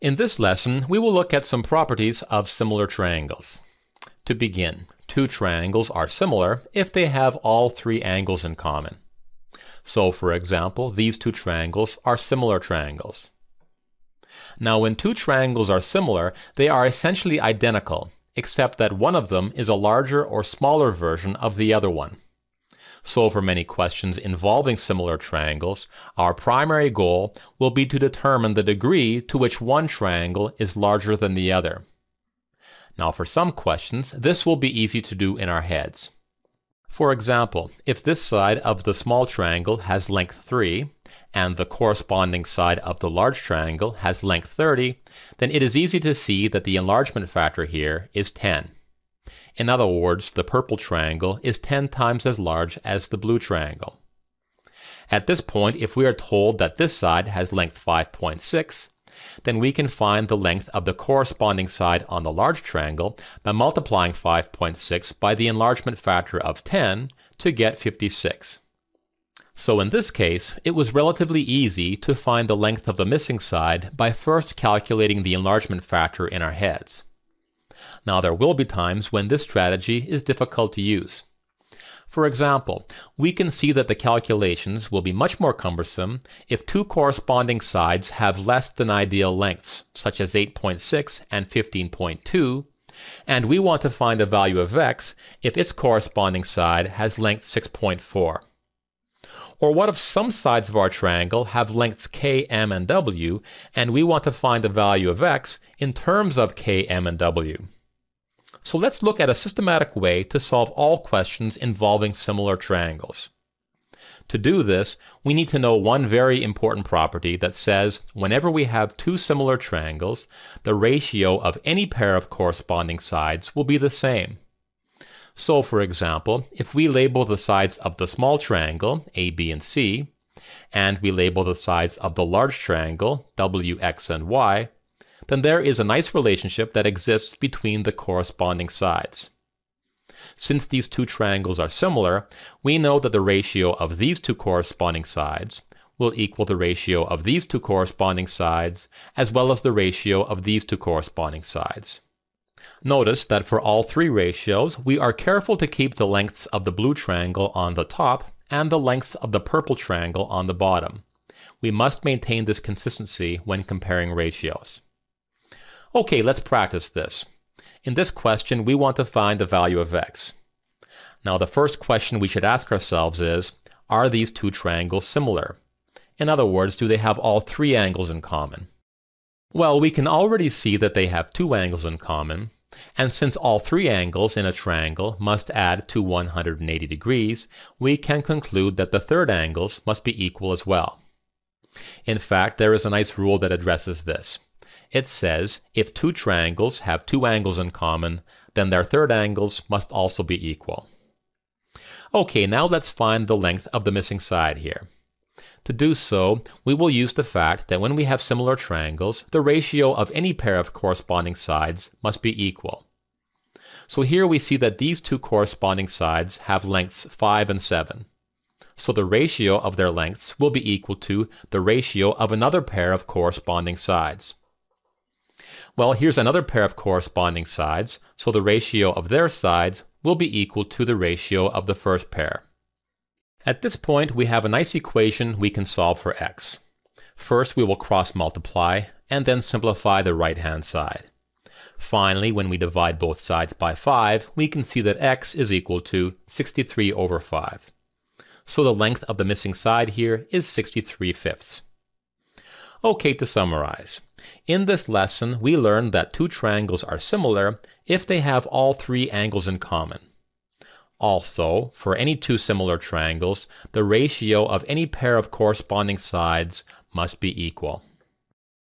In this lesson, we will look at some properties of similar triangles. To begin, two triangles are similar if they have all three angles in common. So, for example, these two triangles are similar triangles. Now, when two triangles are similar, they are essentially identical, except that one of them is a larger or smaller version of the other one. So for many questions involving similar triangles, our primary goal will be to determine the degree to which one triangle is larger than the other. Now for some questions, this will be easy to do in our heads. For example, if this side of the small triangle has length 3, and the corresponding side of the large triangle has length 30, then it is easy to see that the enlargement factor here is 10. In other words, the purple triangle is 10 times as large as the blue triangle. At this point, if we are told that this side has length 5.6, then we can find the length of the corresponding side on the large triangle by multiplying 5.6 by the enlargement factor of 10 to get 56. So in this case, it was relatively easy to find the length of the missing side by first calculating the enlargement factor in our heads. Now there will be times when this strategy is difficult to use. For example, we can see that the calculations will be much more cumbersome if two corresponding sides have less than ideal lengths, such as 8.6 and 15.2, and we want to find the value of x if its corresponding side has length 6.4. Or what if some sides of our triangle have lengths k, m, and w, and we want to find the value of x in terms of k, m, and w? So let's look at a systematic way to solve all questions involving similar triangles. To do this, we need to know one very important property that says whenever we have two similar triangles, the ratio of any pair of corresponding sides will be the same. So, for example, if we label the sides of the small triangle, A, B, and C, and we label the sides of the large triangle, W, X, and Y, then there is a nice relationship that exists between the corresponding sides. Since these two triangles are similar, we know that the ratio of these two corresponding sides will equal the ratio of these two corresponding sides, as well as the ratio of these two corresponding sides. Notice that for all three ratios, we are careful to keep the lengths of the blue triangle on the top and the lengths of the purple triangle on the bottom. We must maintain this consistency when comparing ratios. Okay, let's practice this. In this question, we want to find the value of x. Now, the first question we should ask ourselves is, are these two triangles similar? In other words, do they have all three angles in common? Well, we can already see that they have two angles in common, and since all three angles in a triangle must add to 180 degrees, we can conclude that the third angles must be equal as well. In fact, there is a nice rule that addresses this. It says if two triangles have two angles in common, then their third angles must also be equal. Okay, now let's find the length of the missing side here. To do so, we will use the fact that when we have similar triangles, the ratio of any pair of corresponding sides must be equal. So here we see that these two corresponding sides have lengths 5 and 7. So the ratio of their lengths will be equal to the ratio of another pair of corresponding sides. Well, here's another pair of corresponding sides, so the ratio of their sides will be equal to the ratio of the first pair. At this point, we have a nice equation we can solve for x. First, we will cross multiply, and then simplify the right-hand side. Finally, when we divide both sides by 5, we can see that x is equal to 63 over 5. So the length of the missing side here is 63/5. Okay, to summarize. In this lesson, we learned that two triangles are similar if they have all three angles in common. Also, for any two similar triangles, the ratio of any pair of corresponding sides must be equal.